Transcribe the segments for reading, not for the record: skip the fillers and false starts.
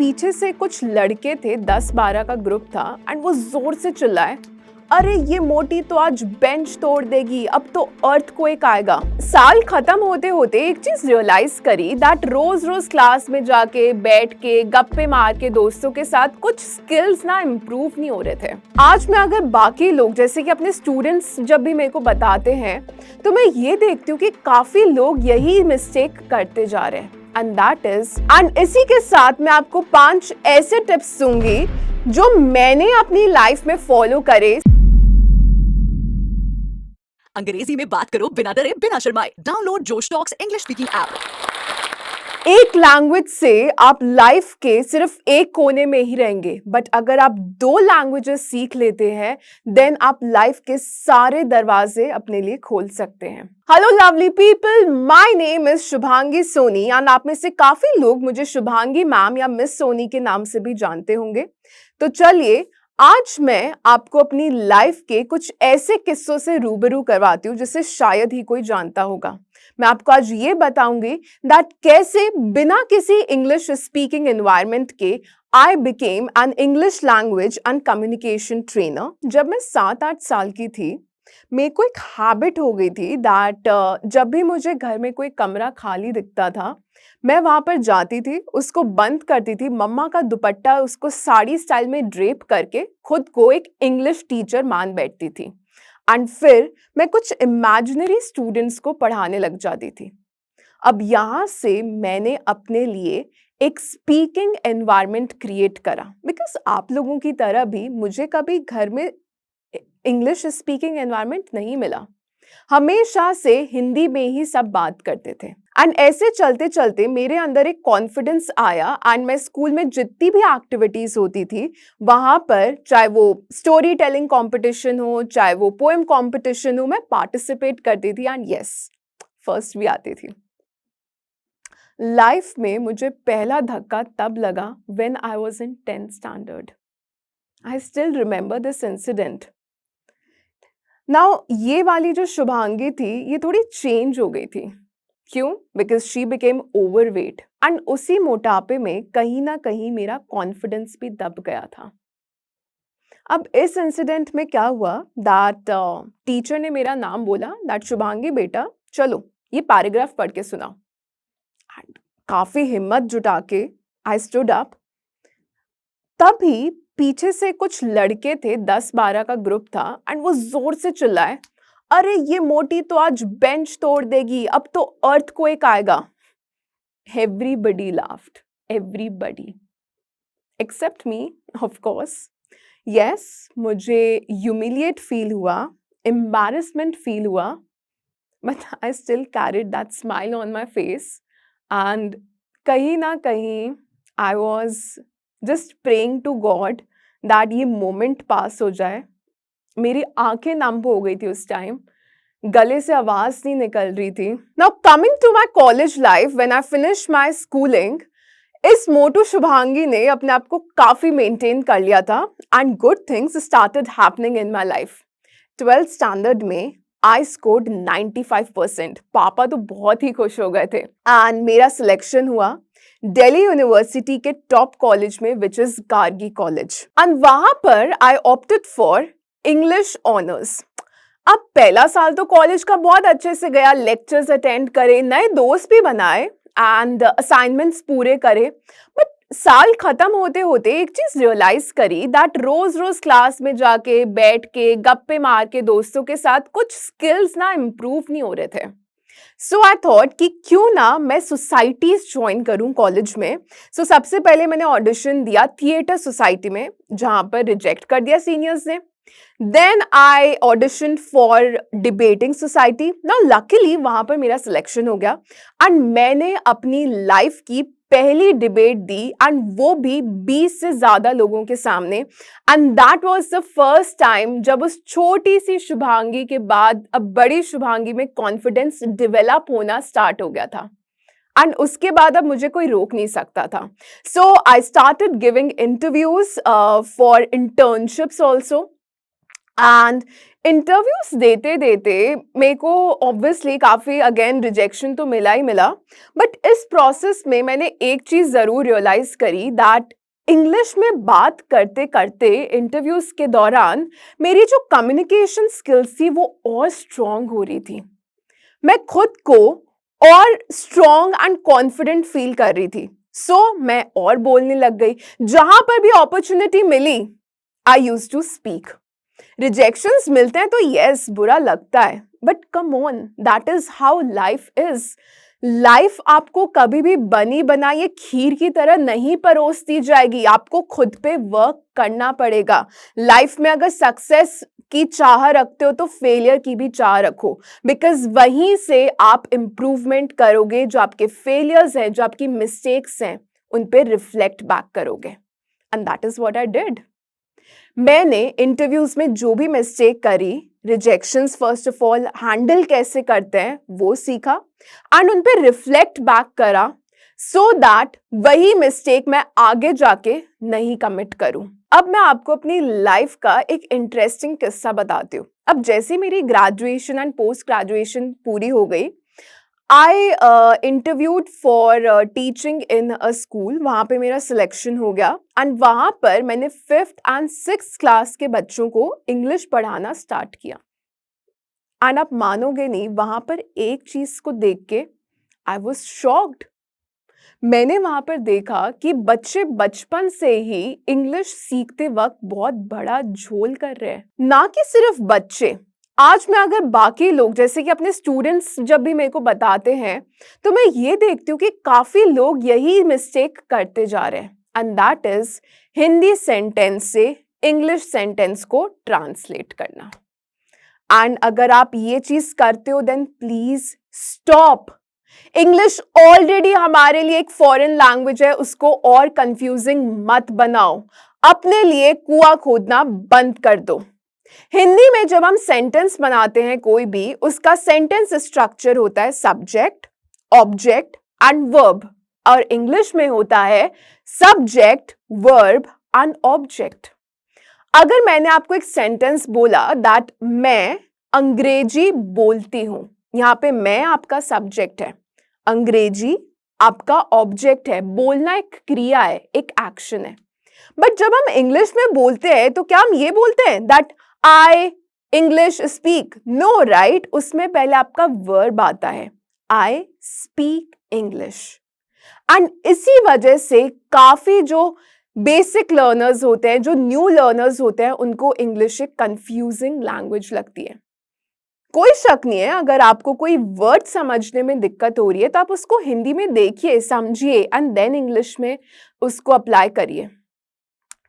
पीछे से कुछ लड़के थे, 10-12 का ग्रुप था एंड वो जोर से चिल्लाए, अरे ये मोटी तो आज बेंच तोड़ देगी, अब तो अर्थक्वेक आएगा। साल खत्म होते होते एक चीज रियलाइज करी दैट रोज रोज क्लास में जाके बैठ के गप्पे मार के दोस्तों के साथ कुछ स्किल्स ना इम्प्रूव नहीं हो रहे थे। आज मैं अगर बाकी लोग जैसे कि अपने स्टूडेंट्स जब भी मेरे को बताते हैं तो मैं ये देखती हूँ कि काफी लोग यही मिस्टेक करते जा रहे हैं एंड इसी के साथ मैं आपको 5 ऐसे टिप्स दूंगी जो मैंने अपनी लाइफ में फॉलो करे। अंग्रेजी में बात करो बिना डरे बिना शर्माए। डाउनलोड जोश टॉक्स इंग्लिश स्पीकिंग ऐप। एक लैंग्वेज से आप लाइफ के सिर्फ एक कोने में ही रहेंगे, बट अगर आप 2 लैंग्वेजेस सीख लेते हैं देन आप लाइफ के सारे दरवाजे अपने लिए खोल सकते हैं। Hello lovely people, my name is Shubhangi Soni and आप में से काफी लोग मुझे शुभांगी मैम या मिस सोनी के नाम से भी जानते होंगे। तो चलिए आज मैं आपको अपनी लाइफ के कुछ ऐसे किस्सों से रूबरू करवाती हूँ जिसे शायद ही कोई जानता होगा। मैं आपको आज ये बताऊंगी दैट कैसे बिना किसी इंग्लिश स्पीकिंग एनवायरनमेंट के I became an English language and communication trainer. जब मैं 7-8 साल की थी मेरे को एक हैबिट हो गई थी दैट जब भी मुझे घर में कोई कमरा खाली दिखता था मैं वहां पर जाती थी, उसको बंद करती थी, मम्मा का दुपट्टा उसको साड़ी स्टाइल में ड्रेप करके खुद को एक इंग्लिश टीचर मान बैठती थी एंड फिर मैं कुछ इमेजिनरी स्टूडेंट्स को पढ़ाने लग जाती थी। अब यहाँ से मैंने अपने लिए एक स्पीकिंग एनवायरनमेंट क्रिएट करा बिकॉज आप लोगों की तरह भी मुझे कभी घर में इंग्लिश स्पीकिंग एनवायरनमेंट नहीं मिला। हमेशा से हिंदी में ही सब बात करते थे एंड ऐसे चलते चलते मेरे अंदर एक कॉन्फिडेंस आया एंड मैं स्कूल में जितनी भी एक्टिविटीज होती थी वहां पर, चाहे वो स्टोरी टेलिंग कंपटीशन हो चाहे वो पोएम कंपटीशन हो, मैं पार्टिसिपेट करती थी एंड यस फर्स्ट भी आती थी। लाइफ में मुझे पहला धक्का तब लगा when I was in 10th standard. I still remember this incident. Now ये वाली जो शुभांगी थी ये थोड़ी चेंज हो गई थी। क्यों? Because she became overweight and उसी मोटापे में कहीं ना कहीं मेरा कॉन्फिडेंस भी दब गया था। अब इस इंसिडेंट में क्या हुआ दैट टीचर ने मेरा नाम बोला दैट शुभांगी बेटा चलो ये पैराग्राफ पढ़ के सुनाओ। एंड काफी हिम्मत जुटा के आई स्टूड अप। तभी पीछे से कुछ लड़के थे, 10-12 का ग्रुप था एंड वो जोर से चिल्लाए, अरे ये मोटी तो आज बेंच तोड़ देगी, अब तो अर्थक्वेक आएगा। Everybody laughed, everybody except me of course. Yes, मुझे ह्यूमिलिएट फील हुआ, एम्बैरेसमेंट फील हुआ, but I still carried that smile on my face and कहीं ना कहीं I was just praying to God that ये मोमेंट पास हो जाए। मेरी आंखें नम हो गई थी उस टाइम, गले से आवाज नहीं निकल रही थी। Now coming to my college life when I finish my schooling, इस मोटू शुभांगी ने अपने आप को काफी मेंटेन कर लिया था and good things started happening in my life. 12th standard में आई स्कोर्ड 95%। पापा तो बहुत ही खुश हो गए थे एंड मेरा सिलेक्शन हुआ दिल्ली यूनिवर्सिटी के टॉप कॉलेज में which is Gargi college and वहां पर I opted for English honours. अब पहला साल तो कॉलेज का बहुत अच्छे से गया, लेक्चर्स अटेंड करे, नए दोस्त भी बनाए एंड असाइनमेंट्स पूरे करे, बट साल खत्म होते होते एक चीज रियलाइज करी दैट रोज रोज क्लास में जाके बैठ के गप्पे मार के दोस्तों के साथ कुछ स्किल्स ना इम्प्रूव नहीं हो रहे थे। सो आई थॉट कि क्यों ना मैं सोसाइटीज ज्वाइन करूं कॉलेज में। सो सबसे पहले मैंने ऑडिशन दिया थिएटर सोसाइटी में, जहां पर रिजेक्ट कर दिया सीनियर्स ने। Then I audition for debating society. Now luckily वहां पर मेरा सिलेक्शन हो गया एंड मैंने अपनी लाइफ की पहली डिबेट दी एंड वो भी 20 से ज्यादा लोगों के सामने and that was the first time जब उस छोटी सी शुभांगी के बाद अब बड़ी शुभांगी में कॉन्फिडेंस डेवलप होना स्टार्ट हो गया था एंड उसके बाद अब मुझे कोई रोक नहीं सकता था। So I started giving interviews for internships also and interviews देते देते मेरे को ऑब्वियसली काफ़ी अगेन रिजेक्शन तो मिला ही मिला, बट इस प्रोसेस में मैंने एक चीज़ ज़रूर रियलाइज़ करी दैट इंग्लिश में बात करते करते इंटरव्यूज के दौरान मेरी जो कम्युनिकेशन स्किल्स थी वो और स्ट्रॉन्ग हो रही थी। मैं खुद को और स्ट्रॉन्ग एंड कॉन्फिडेंट फील कर रही थी। मैं और बोलने लग गई। जहां पर भी अपॉर्चुनिटी मिली I use to speak. Rejections मिलते हैं तो यस बुरा लगता है, but come on, that is how life is. Life आपको कभी भी बनी बनाई एक खीर की तरह नहीं परोस दी जाएगी। आपको खुद पे वर्क करना पड़ेगा। लाइफ में अगर सक्सेस की चाह रखते हो तो फेलियर की भी चाह रखो, बिकॉज वहीं से आप इंप्रूवमेंट करोगे। जो आपके फेलियर्स हैं, जो आपकी मिस्टेक्स हैं, उन पे रिफ्लेक्ट बैक करोगे। And that is what I did. मैंने इंटरव्यूज में जो भी मिस्टेक करी, rejections first of all handle कैसे करते हैं वो सीखा एंड उन पे रिफ्लेक्ट बैक करा, सो दैट वही मिस्टेक मैं आगे जाके नहीं कमिट करूं। अब मैं आपको अपनी लाइफ का एक इंटरेस्टिंग किस्सा बताती हूँ। अब जैसे मेरी ग्रेजुएशन एंड पोस्ट ग्रेजुएशन पूरी हो गई, I interviewed for teaching in a school। वहाँ पे मेरा सिलेक्शन हो गया एंड वहाँ पर मैंने 5th एंड 6th क्लास के बच्चों को इंग्लिश पढ़ाना स्टार्ट किया। एंड आप मानोगे नहीं, वहाँ पर एक चीज़ को देख के आई वॉज शॉक्ड। मैंने वहाँ पर देखा कि बच्चे बचपन से ही इंग्लिश सीखते वक्त बहुत बड़ा झोल कर रहे हैं। ना कि सिर्फ बच्चे, आज मैं अगर बाकी लोग जैसे कि अपने स्टूडेंट्स जब भी मेरे को बताते हैं तो मैं ये देखती हूँ कि काफ़ी लोग यही मिस्टेक करते जा रहे हैं, and that is Hindi sentence से इंग्लिश सेंटेंस को ट्रांसलेट करना। एंड अगर आप ये चीज़ करते हो then please stop. English already हमारे लिए एक फॉरेन लैंग्वेज है, उसको और कंफ्यूजिंग मत बनाओ। अपने लिए कुआं खोदना बंद कर दो। हिंदी में जब हम सेंटेंस बनाते हैं कोई भी, उसका सेंटेंस स्ट्रक्चर होता है सब्जेक्ट, ऑब्जेक्ट एंड वर्ब, और इंग्लिश में होता है सब्जेक्ट, वर्ब एंड ऑब्जेक्ट। अगर मैंने आपको एक सेंटेंस बोला दैट मैं अंग्रेजी बोलती हूं, यहां पे मैं आपका सब्जेक्ट है, अंग्रेजी आपका ऑब्जेक्ट है, बोलना एक क्रिया है, एक एक्शन है। बट जब हम इंग्लिश में बोलते हैं तो क्या हम ये बोलते हैं that I English speak? No right, उसमें पहले आपका वर्ब आता है, आई स्पीक इंग्लिश। एंड इसी वजह से काफी जो बेसिक लर्नर्स होते हैं, जो न्यू लर्नर्स होते हैं, उनको इंग्लिश एक कंफ्यूजिंग लैंग्वेज लगती है। कोई शक नहीं है, अगर आपको कोई वर्ड समझने में दिक्कत हो रही है तो आप उसको हिंदी में देखिए, समझिए एंड देन इंग्लिश में उसको अप्लाई करिए।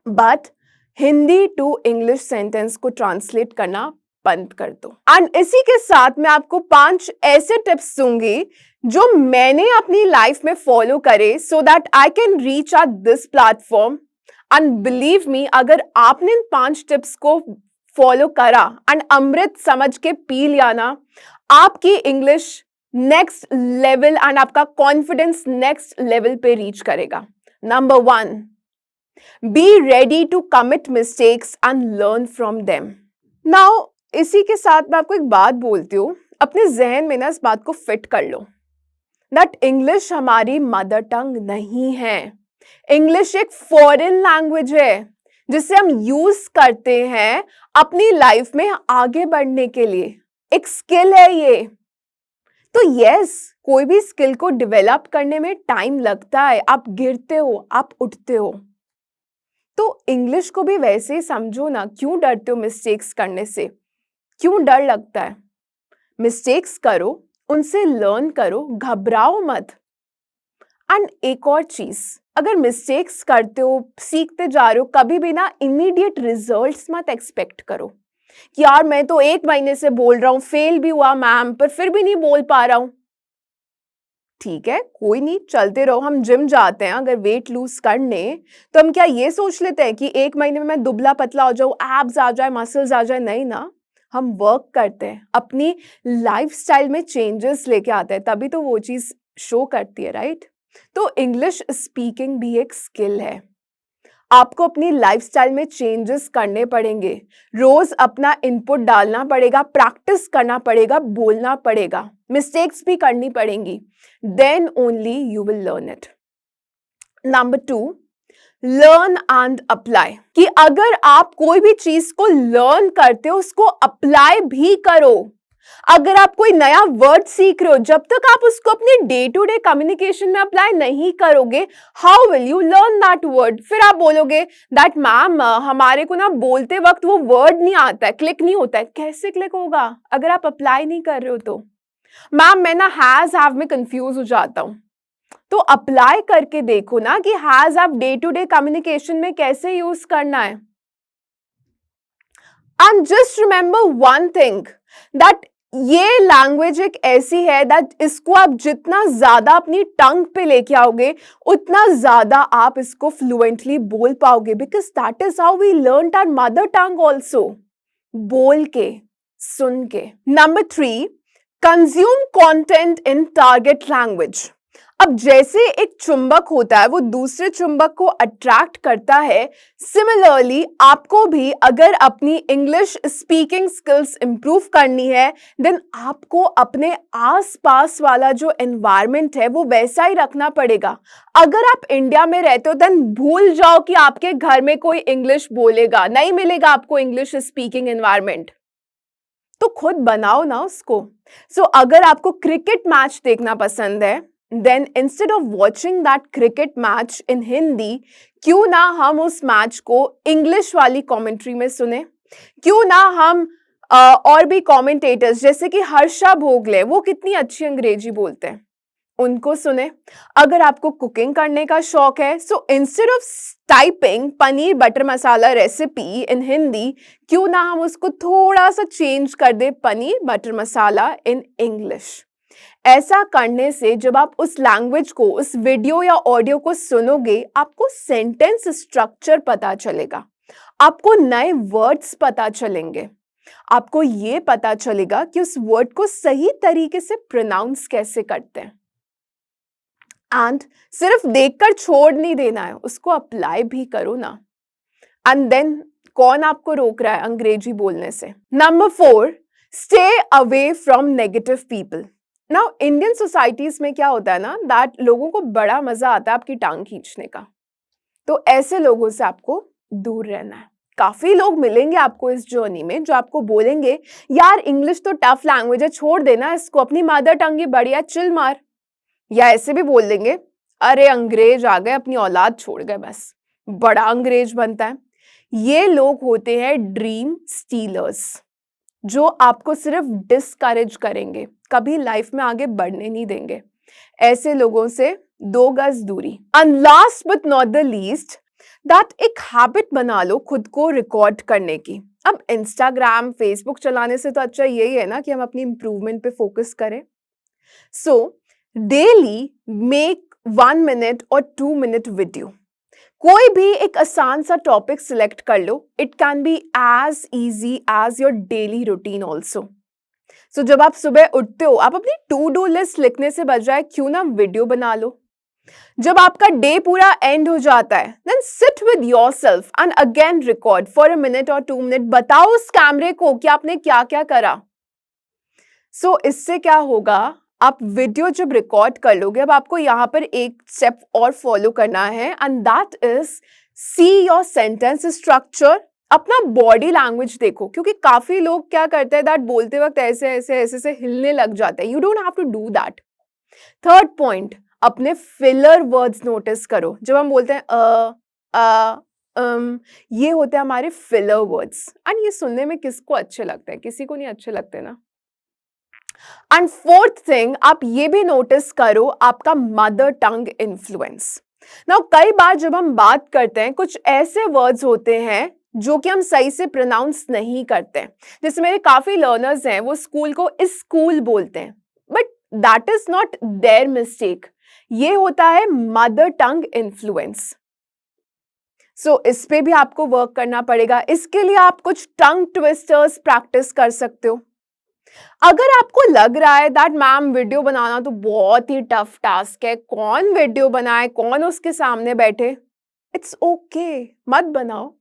But Hindi to English sentence को ट्रांसलेट करना बंद कर दो। एंड इसी के साथ मैं आपको 5 ऐसे टिप्स दूंगी जो मैंने अपनी लाइफ में फॉलो करे so that I can reach at this platform. And believe me, अगर आपने इन 5 टिप्स को फॉलो करा एंड अमृत समझ के पी लिया ना, आपकी इंग्लिश नेक्स्ट लेवल एंड आपका कॉन्फिडेंस नेक्स्ट लेवल पे रीच करेगा। Number 1, be ready to commit mistakes and learn from them। Now, इसी के साथ मैं आपको एक बात बोलती हूँ, अपने जहन में ना इस बात को फिट कर लो दैट इंग्लिश हमारी मदर टंग नहीं है। इंग्लिश एक फॉरेन लैंग्वेज है जिसे हम यूज करते हैं अपनी लाइफ में आगे बढ़ने के लिए। एक स्किल है ये। तो यस, कोई भी स्किल को डेवलप करने में टाइम लगता है। आप गिरते हो, आप उठते हो। तो इंग्लिश को भी वैसे ही समझो ना। क्यों डरते हो मिस्टेक्स करने से? क्यों डर लगता है? मिस्टेक्स करो, उनसे लर्न करो, घबराओ मत। एंड एक और चीज, अगर मिस्टेक्स करते हो, सीखते जा रहे हो, कभी भी ना इमीडिएट रिजल्ट्स मत एक्सपेक्ट करो कि यार मैं तो 1 महीने से बोल रहा हूँ, फेल भी हुआ मैम, पर फिर भी नहीं बोल पा रहा हूँ। ठीक है, कोई नहीं, चलते रहो। हम जिम जाते हैं अगर वेट लूज करने, तो हम क्या ये सोच लेते हैं कि 1 महीने में मैं दुबला पतला हो जाऊं, एब्स आ जाए, मसल्स आ जाए? नहीं ना, हम वर्क करते हैं, अपनी लाइफस्टाइल में चेंजेस लेके आते हैं, तभी तो वो चीज शो करती है, राइट? तो इंग्लिश स्पीकिंग भी एक स्किल है। आपको अपनी लाइफस्टाइल में चेंजेस करने पड़ेंगे, रोज अपना इनपुट डालना पड़ेगा, प्रैक्टिस करना पड़ेगा, बोलना पड़ेगा, मिस्टेक्स भी करनी पड़ेंगी, then only you will learn it. Number 2, learn and apply, कि अगर आप कोई भी चीज को लर्न करते हो उसको अप्लाई भी करो। अगर आप कोई नया वर्ड सीख रहे हो, जब तक आप उसको अपने डे टू डे कम्युनिकेशन में अप्लाई नहीं करोगे, how will you learn that word? फिर आप बोलोगे दैट मैम हमारे को ना बोलते वक्त वो वर्ड नहीं आता है, क्लिक नहीं होता है। कैसे क्लिक होगा अगर आप अप्लाई नहीं कर रहे हो? तो मैम मैं ना हैज हैव में कंफ्यूज हो जाता हूं। तो अप्लाई करके देखो ना कि has have day to day communication में कैसे यूज करना है। And just remember one thing, that ये लैंग्वेज एक ऐसी है दैट इसको आप जितना ज्यादा अपनी टंग पे लेके आओगे उतना ज्यादा आप इसको फ्लुएंटली बोल पाओगे, because that is how we learn our mother tongue also, बोल के, सुन के। Number 3, consume content in target language. अब जैसे एक चुंबक होता है वो दूसरे चुंबक को अट्रैक्ट करता है, सिमिलरली आपको भी अगर अपनी इंग्लिश स्पीकिंग स्किल्स इंप्रूव करनी है, देन आपको अपने आसपास वाला जो एनवायरनमेंट है वो वैसा ही रखना पड़ेगा। अगर आप इंडिया में रहते हो देन भूल जाओ कि आपके घर में कोई इंग्लिश बोलेगा, नहीं मिलेगा आपको इंग्लिश स्पीकिंग एनवायरनमेंट, तो खुद बनाओ ना उसको। सो अगर आपको क्रिकेट मैच देखना पसंद है, then instead of watching that cricket match in Hindi, क्यों ना हम उस मैच को इंग्लिश वाली कमेंट्री में सुने? क्यों ना हम और भी कमेंटेटर्स जैसे कि हर्षा भोगले, वो कितनी अच्छी अंग्रेजी बोलते हैं, उनको सुने? अगर आपको कुकिंग करने का शौक है, so instead of typing paneer butter masala recipe in Hindi, क्यों ना हम उसको थोड़ा सा चेंज कर दे, paneer butter masala in English. ऐसा करने से जब आप उस लैंग्वेज को, उस वीडियो या ऑडियो को सुनोगे, आपको सेंटेंस स्ट्रक्चर पता चलेगा, आपको नए वर्ड्स पता चलेंगे, आपको ये पता चलेगा कि उस वर्ड को सही तरीके से प्रोनाउंस कैसे करते हैं। एंड सिर्फ देखकर छोड़ नहीं देना है, उसको अप्लाई भी करो ना। एंड देन कौन आपको रोक रहा है अंग्रेजी बोलने से? Number 4, stay away from negative people. Now Indian societies में क्या होता है ना, दैट लोगों को बड़ा मजा आता है आपकी टांग खींचने का, तो ऐसे लोगों से आपको दूर रहना है। काफी लोग मिलेंगे आपको इस जर्नी में जो आपको बोलेंगे यार इंग्लिश तो टफ लैंग्वेज है, छोड़ देना इसको, अपनी मदर टंग ही बढ़िया, चिल मार। या ऐसे भी बोल देंगे अरे अंग्रेज आ गए, अपनी औलाद छोड़ गए, बस बड़ा अंग्रेज बनता है। ये लोग होते हैं ड्रीम स्टीलर्स, जो आपको सिर्फ डिस्करेज करेंगे, कभी लाइफ में आगे बढ़ने नहीं देंगे। ऐसे लोगों से 2 गज दूरी। And last but not the least, that एक हैबिट बना लो खुद को रिकॉर्ड करने की। अब इंस्टाग्राम फेसबुक चलाने से तो अच्छा यही है ना कि हम अपनी इंप्रूवमेंट पे फोकस करें। सो डेली मेक 1 मिनट और 2 मिनट वीडियो। कोई भी एक आसान सा टॉपिक सिलेक्ट कर लो, it can be as easy as your daily routine also. So जब आप सुबह उठते हो, आप अपनी टू डू लिस्ट लिखने से बजाय क्यों ना वीडियो बना लो। जब आपका डे पूरा एंड हो जाता है, then sit with yourself and again record for 1 minute और 2 मिनट। बताओ उस कैमरे को कि आपने क्या क्या करा। सो इससे क्या होगा, आप वीडियो जब रिकॉर्ड कर लोगे, अब आपको यहाँ पर एक स्टेप और फॉलो करना है, and that is see your sentence structure. अपना बॉडी लैंग्वेज देखो, क्योंकि काफी लोग क्या करते हैं दैट बोलते वक्त ऐसे ऐसे ऐसे से हिलने लग जाते हैं। You don't have to do that. Third point, अपने फिलर वर्ड्स नोटिस करो। जब हम बोलते हैं ये होते हैं हमारे फिलर वर्ड्स, एंड ये सुनने में किसको अच्छे लगते हैं? किसी को नहीं अच्छे लगते ना। एंड फोर्थ थिंग, आप ये भी नोटिस करो आपका मदर टंग इन्फ्लुएंस। नाउ कई बार जब हम बात करते हैं, कुछ ऐसे वर्ड्स होते हैं जो कि हम सही से प्रोनाउंस नहीं करते हैं। जैसे मेरे काफी लर्नर्स हैं, वो स्कूल को स्कूल बोलते हैं, but that is not their mistake, ये होता है मदर टंग इन्फ्लुएंस। सो इस पे भी आपको वर्क करना पड़ेगा। इसके लिए आप कुछ टंग ट्विस्टर्स प्रैक्टिस कर सकते हो। अगर आपको लग रहा है दैट मैम वीडियो बनाना तो बहुत ही टफ टास्क है, कौन वीडियो बनाए, कौन उसके सामने बैठे, इट्स ओके, मत बनाओ।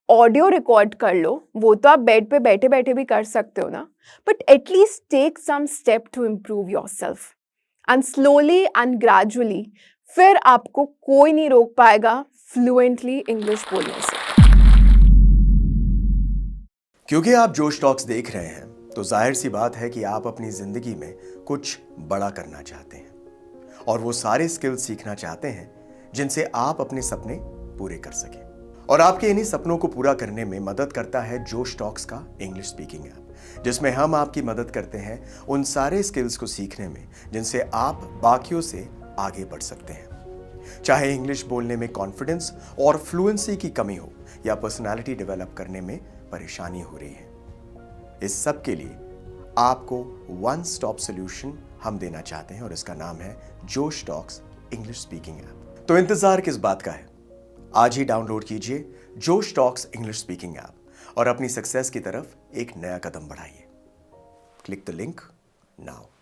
ऑडियो रिकॉर्ड कर लो, वो तो आप बेड पे बैठे-बैठे भी कर सकते हो ना। But at least take some step to improve yourself and slowly and gradually फिर आपको कोई नहीं रोक पाएगा फ्लुएंटली इंग्लिश बोलने से। क्योंकि आप जोश टॉक्स देख रहे हैं तो जाहिर सी बात है कि आप अपनी जिंदगी में कुछ बड़ा करना चाहते हैं और वो सारे स्किल्स सीखना चाहते हैं जिनसे आप अपने सपने पूरे कर सकें। और आपके इन्हीं सपनों को पूरा करने में मदद करता है जोश टॉक्स का इंग्लिश स्पीकिंग ऐप, जिसमें हम आपकी मदद करते हैं उन सारे स्किल्स को सीखने में जिनसे आप बाकियों से आगे बढ़ सकते हैं। चाहे इंग्लिश बोलने में कॉन्फिडेंस और फ्लुएंसी की कमी हो या पर्सनालिटी डेवलप करने में परेशानी हो रही है, इस सब के लिए आपको वन स्टॉप सॉल्यूशन हम देना चाहते हैं और इसका नाम है जोश टॉक्स इंग्लिश स्पीकिंग ऐप। तो इंतजार किस बात का है? आज ही डाउनलोड कीजिए जोश टॉक्स इंग्लिश स्पीकिंग ऐप और अपनी सक्सेस की तरफ एक नया कदम बढ़ाइए। Click the link now.